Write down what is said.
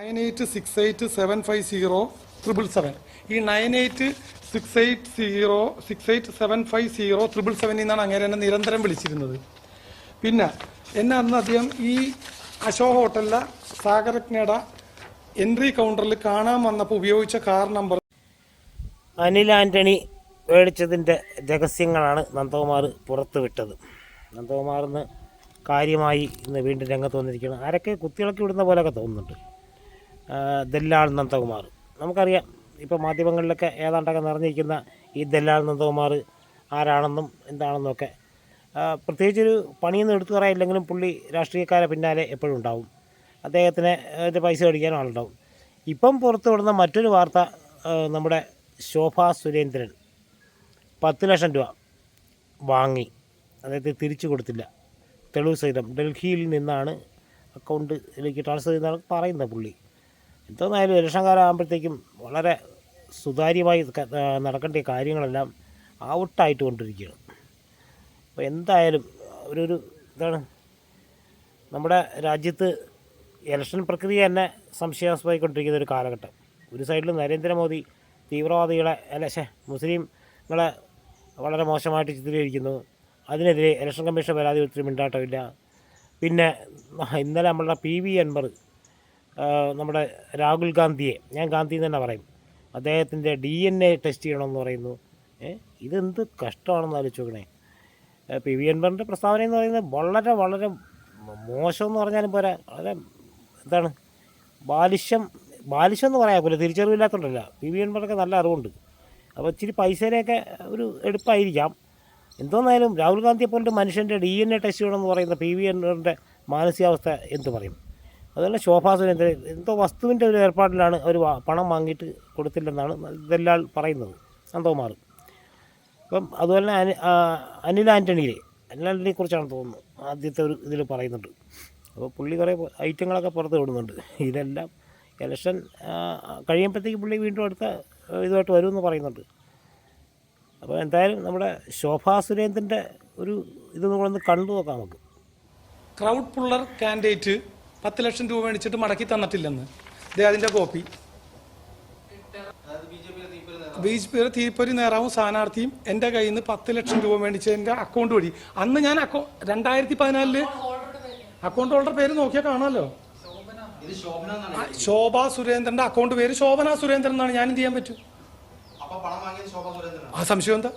9868750777 ഈ 986807507777 എന്നാണ് അങ്ങനെ എന്നെ നിരന്തരം വിളിച്ചിരുന്നത്. പിന്നെ എന്നെ അന്ന് അദ്ദേഹം ഈ അശോക് ഹോട്ടലിലെ സാഗരജ്ഞയുടെ എൻട്രി കൗണ്ടറിൽ കാണാൻ വന്നപ്പോൾ ഉപയോഗിച്ച കാർ നമ്പർ അനിൽ ആൻ്റണി മേടിച്ചതിൻ്റെ രഹസ്യങ്ങളാണ് നന്ദകുമാർ പുറത്തുവിട്ടത്. നന്ദകുമാറിന്ന് കാര്യമായി ഇന്ന് വീണ്ടും രംഗത്ത് വന്നിരിക്കുകയാണ്. ആരൊക്കെ കുത്തിയിളക്കി വിടുന്ന പോലെയൊക്കെ തോന്നുന്നുണ്ട്. ദല്ലാൾ നന്ദകുമാർ നമുക്കറിയാം. ഇപ്പോൾ മാധ്യമങ്ങളിലൊക്കെ ഏതാണ്ടൊക്കെ നിറഞ്ഞിരിക്കുന്ന ഈ ദല്ലാൾ നന്ദകുമാർ ആരാണെന്നും എന്താണെന്നും ഒക്കെ പ്രത്യേകിച്ചൊരു പണിയൊന്നും എടുത്തു പറയാനില്ലെങ്കിലും പുള്ളി രാഷ്ട്രീയക്കാരെ പിന്നാലെ എപ്പോഴും ഉണ്ടാവും. അദ്ദേഹത്തിന് പൈസ മേടിക്കാനും ആളുണ്ടാവും. ഇപ്പം പുറത്തു വിടുന്ന മറ്റൊരു വാർത്ത, നമ്മുടെ ശോഭാ സുരേന്ദ്രൻ 10 ലക്ഷം രൂപ വാങ്ങി, അദ്ദേഹത്തെ തിരിച്ചു കൊടുത്തില്ല. തെളിവ് സഹിതം ഡൽഹിയിൽ നിന്നാണ് അക്കൗണ്ടിലേക്ക് ട്രാൻസ്ഫർ ചെയ്യുന്നതാണ് പറയുന്നത് പുള്ളി. എന്തായാലും ഇലക്ഷൻ കാലം ആകുമ്പോഴത്തേക്കും വളരെ സുതാര്യമായി നടക്കേണ്ട കാര്യങ്ങളെല്ലാം ഔട്ടായിട്ട് കൊണ്ടിരിക്കുകയാണ്. അപ്പോൾ എന്തായാലും ഒരു ഇതാണ് നമ്മുടെ രാജ്യത്ത് ഇലക്ഷൻ പ്രക്രിയ തന്നെ സംശയാസ്പദമായിക്കൊണ്ടിരിക്കുന്ന ഒരു കാലഘട്ടം. ഒരു സൈഡിൽ നരേന്ദ്രമോദി തീവ്രവാദികളെ മുസ്ലിങ്ങളെ വളരെ മോശമായിട്ട് ചിത്രീകരിക്കുന്നു. അതിനെതിരെ ഇലക്ഷൻ കമ്മീഷൻ പരാതി ഒത്തിരി മിണ്ടാട്ടമില്ല. പിന്നെ ഇന്നലെ നമ്മളുടെ PV അൻവർ നമ്മുടെ രാഹുൽ ഗാന്ധിയെ, ഞാൻ ഗാന്ധി എന്ന് തന്നെ പറയും, അദ്ദേഹത്തിൻ്റെ DNA ടെസ്റ്റ് ചെയ്യണമെന്ന് പറയുന്നു. ഇതെന്ത് കഷ്ടമാണെന്ന് ആലോചിച്ച് നോക്കണേ. PV അൻവറിൻ്റെ പ്രസ്താവന എന്ന് പറയുന്നത് വളരെ വളരെ മോശമെന്ന് പറഞ്ഞാലും പോരാ, വളരെ എന്താണ് ബാലിശം എന്ന് പറയാൻ പോലെ തിരിച്ചറിവില്ലാത്തതുകൊണ്ടല്ല. PV അൻവറൊക്കെ നല്ല അറിവുണ്ട്. അപ്പോൾ ഇച്ചിരി പൈസയിലൊക്കെ ഒരു എടുപ്പായിരിക്കാം. എന്തോന്നായാലും രാഹുൽ ഗാന്ധിയെ പോലൊരു മനുഷ്യൻ്റെ DNA ടെസ്റ്റ് ചെയ്യണമെന്ന് പറയുന്ന PV അൻവറിൻ്റെ മാനസികാവസ്ഥ എന്ത് പറയും? അതുപോലെ ശോഭാ സുരേന്ദ്രൻ എന്തോ വസ്തുവിൻ്റെ ഒരു ഏർപ്പാടിലാണ് അവർ പണം വാങ്ങിയിട്ട് കൊടുത്തില്ലെന്നാണ് ഇതെല്ലാം പറയുന്നത് നന്ദകുമാർ. അപ്പം അതുപോലെ തന്നെ അനിൽ ആൻ്റണിയെ കുറിച്ചാണ് തോന്നുന്നു ആദ്യത്തെ ഒരു ഇതിൽ പറയുന്നുണ്ട്. അപ്പോൾ പുള്ളി കുറേ ഐറ്റങ്ങളൊക്കെ പുറത്ത് വിടുന്നുണ്ട്. ഇതെല്ലാം ഇലക്ഷൻ കഴിയുമ്പോഴത്തേക്ക് പുള്ളി വീണ്ടും അടുത്ത ഇതുമായിട്ട് വരുമെന്ന് പറയുന്നുണ്ട്. അപ്പോൾ എന്തായാലും നമ്മുടെ ശോഭാ സുരേന്ദ്രൻ്റെ ഒരു ഇത് നമ്മളൊന്ന് കണ്ടു നോക്കാം നമുക്ക്. ക്രൗഡ് പുള്ളർ കാൻഡിഡേറ്റ് 10 ലക്ഷം രൂപ മേടിച്ചിട്ട് മടക്കി തന്നിട്ടില്ലെന്ന് അതിൻ്റെ കോപ്പി. BJP തീപ്പൊരി നേതാവും സ്ഥാനാർത്ഥിയും എൻ്റെ കയ്യിൽ നിന്ന് 10 ലക്ഷം രൂപ മേടിച്ചതിൻ്റെ അക്കൗണ്ട് വഴി അന്ന് ഞാൻ 2014 അക്കൗണ്ട് ഹോൾഡർ പേര് നോക്കിയാൽ കാണാമല്ലോ. ശോഭാ സുരേന്ദ്രൻ്റെ അക്കൗണ്ട് പേര് ശോഭന സുരേന്ദ്രൻ എന്നാണ്. ഞാൻ എന്ത് ചെയ്യാൻ പറ്റും? ആ സംശയം എന്താ?